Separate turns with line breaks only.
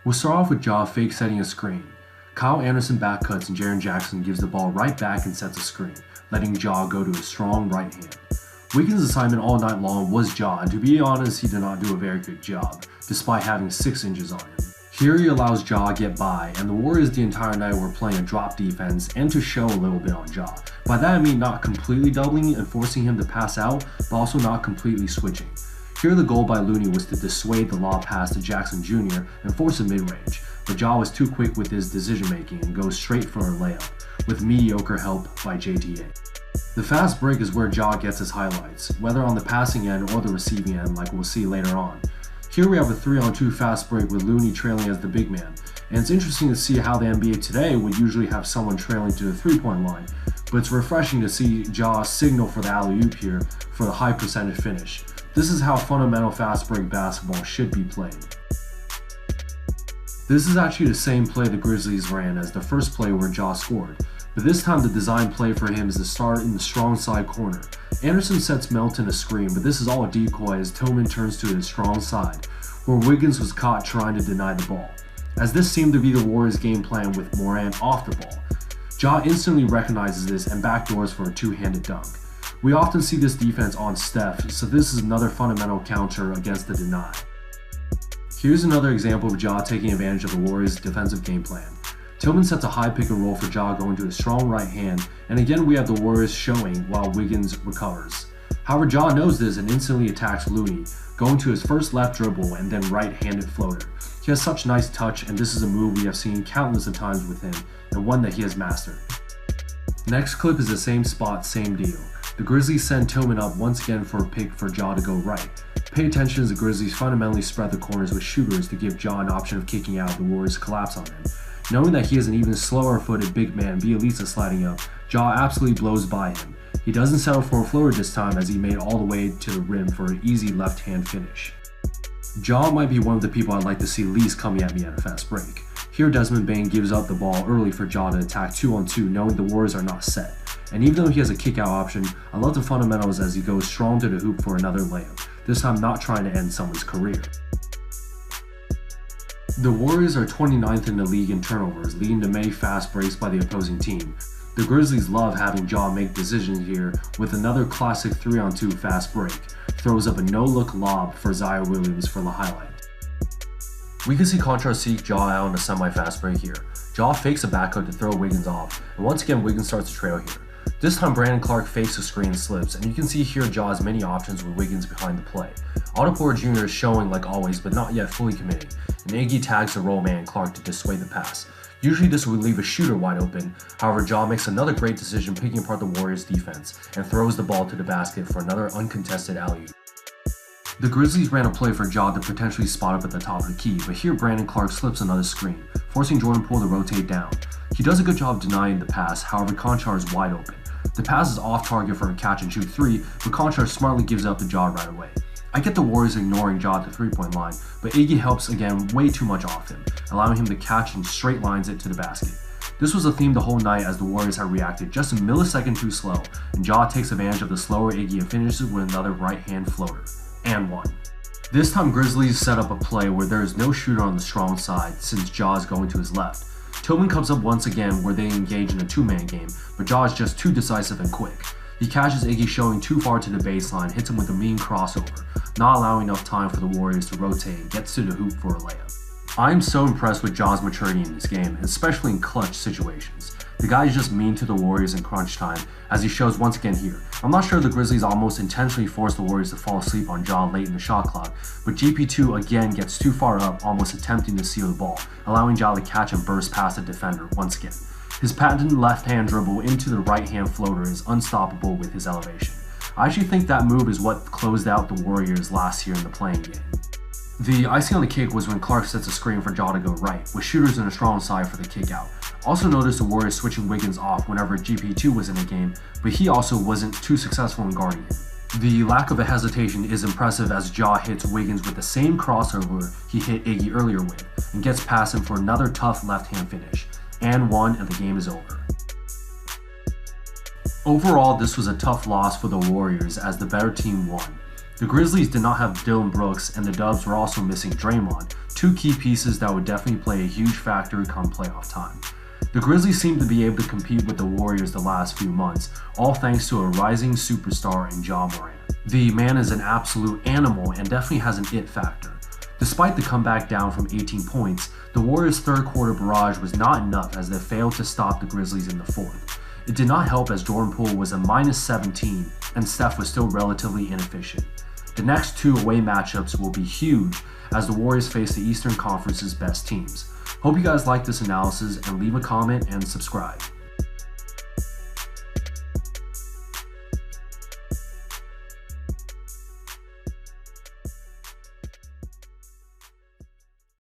We'll start off with Ja fake setting a screen. Kyle Anderson back cuts and Jaren Jackson gives the ball right back and sets a screen, letting Ja go to his strong right hand. Wiggins' assignment all night long was Ja, and to be honest, he did not do a very good job, despite having 6 inches on him. Here he allows Ja to get by, and the Warriors the entire night were playing a drop defense and to show a little bit on Ja. By that I mean not completely doubling and forcing him to pass out, but also not completely switching. Here the goal by Looney was to dissuade the lob pass to Jackson Jr. and force a mid-range, but Ja was too quick with his decision making and goes straight for a layup, with mediocre help by JTA. The fast break is where Ja gets his highlights, whether on the passing end or the receiving end like we'll see later on. Here we have a 3-on-2 fast break with Looney trailing as the big man, and it's interesting to see how the NBA today would usually have someone trailing to the 3-point line, but it's refreshing to see Ja signal for the alley-oop here for the high percentage finish. This is how fundamental fast break basketball should be played. This is actually the same play the Grizzlies ran as the first play where Ja scored, but this time the design play for him is to start in the strong side corner. Anderson sets Melton a screen, but this is all a decoy as Tillman turns to his strong side, where Wiggins was caught trying to deny the ball, as this seemed to be the Warriors' game plan with Morant off the ball. Ja instantly recognizes this and backdoors for a two-handed dunk. We often see this defense on Steph, so this is another fundamental counter against the deny. Here's another example of Ja taking advantage of the Warriors' defensive game plan. Tillman sets a high pick and roll for Ja going to his strong right hand, and again we have the Warriors showing while Wiggins recovers. However, Ja knows this and instantly attacks Looney, going to his first left dribble and then right-handed floater. He has such nice touch, and this is a move we have seen countless of times with him, and one that he has mastered. Next clip is the same spot, same deal. The Grizzlies send Tillman up once again for a pick for Ja to go right. Pay attention as the Grizzlies fundamentally spread the corners with shooters to give Ja an option of kicking out if the Warriors collapse on him. Knowing that he is an even slower footed big man, Bielitsa sliding up, Ja absolutely blows by him. He doesn't settle for a floater this time as he made all the way to the rim for an easy left hand finish. Ja might be one of the people I'd like to see least coming at me at a fast break. Here Desmond Bane gives up the ball early for Ja to attack 2-on-2 knowing the Warriors are not set. And even though he has a kick out option, I love the fundamentals as he goes strong to the hoop for another layup, this time not trying to end someone's career. The Warriors are 29th in the league in turnovers, leading to many fast breaks by the opposing team. The Grizzlies love having Ja make decisions here with another classic 3-on-2 fast break, throws up a no-look lob for Zaire Williams for the highlight. We can see contrast seek Ja out in a semi-fast break here. Ja fakes a back cut to throw Wiggins off, and once again Wiggins starts to trail here. This time Brandon Clark fakes a screen and slips, and you can see here Ja has many options with Wiggins behind the play. Otto Porter Jr. is showing like always, but not yet fully committing, and Iggy tags the roll man Clark to dissuade the pass. Usually this would leave a shooter wide open, however Ja makes another great decision picking apart the Warriors defense, and throws the ball to the basket for another uncontested alley-oop. The Grizzlies ran a play for Ja to potentially spot up at the top of the key, but here Brandon Clark slips another screen, forcing Jordan Poole to rotate down. He does a good job denying the pass, however Conchar is wide open. The pass is off target for a catch and shoot 3, but Conchar smartly gives up to Ja right away. I get the Warriors ignoring Ja at the 3-point line, but Iggy helps again way too much off him, allowing him to catch and straight lines it to the basket. This was a theme the whole night as the Warriors had reacted just a millisecond too slow, and Ja takes advantage of the slower Iggy and finishes with another right-hand floater. And one. This time Grizzlies set up a play where there is no shooter on the strong side since Ja is going to his left. Tillman comes up once again where they engage in a two-man game, but Ja is just too decisive and quick. He catches Iggy showing too far to the baseline, hits him with a mean crossover, not allowing enough time for the Warriors to rotate and gets to the hoop for a layup. I am so impressed with Ja's maturity in this game, especially in clutch situations. The guy is just mean to the Warriors in crunch time, as he shows once again here. I'm not sure the Grizzlies almost intentionally forced the Warriors to fall asleep on Ja late in the shot clock, but GP2 again gets too far up, almost attempting to steal the ball, allowing Ja to catch and burst past the defender once again. His patented left-hand dribble into the right-hand floater is unstoppable with his elevation. I actually think that move is what closed out the Warriors last year in the playing game. The icing on the cake was when Clark sets a screen for Ja to go right, with shooters in a strong side for the kick out. Also noticed the Warriors switching Wiggins off whenever GP2 was in the game, but he also wasn't too successful in guarding him. The lack of a hesitation is impressive as Ja hits Wiggins with the same crossover he hit Iggy earlier with, and gets past him for another tough left-hand finish. And one, and the game is over. Overall, this was a tough loss for the Warriors as the better team won. The Grizzlies did not have Dillon Brooks, and the Dubs were also missing Draymond, two key pieces that would definitely play a huge factor come playoff time. The Grizzlies seem to be able to compete with the Warriors the last few months, all thanks to a rising superstar in Ja Morant. The man is an absolute animal and definitely has an it factor. Despite the comeback down from 18 points, the Warriors' third quarter barrage was not enough as they failed to stop the Grizzlies in the fourth. It did not help as Jordan Poole was a -17 and Steph was still relatively inefficient. The next two away matchups will be huge as the Warriors face the Eastern Conference's best teams. Hope you guys like this analysis and leave a comment and subscribe.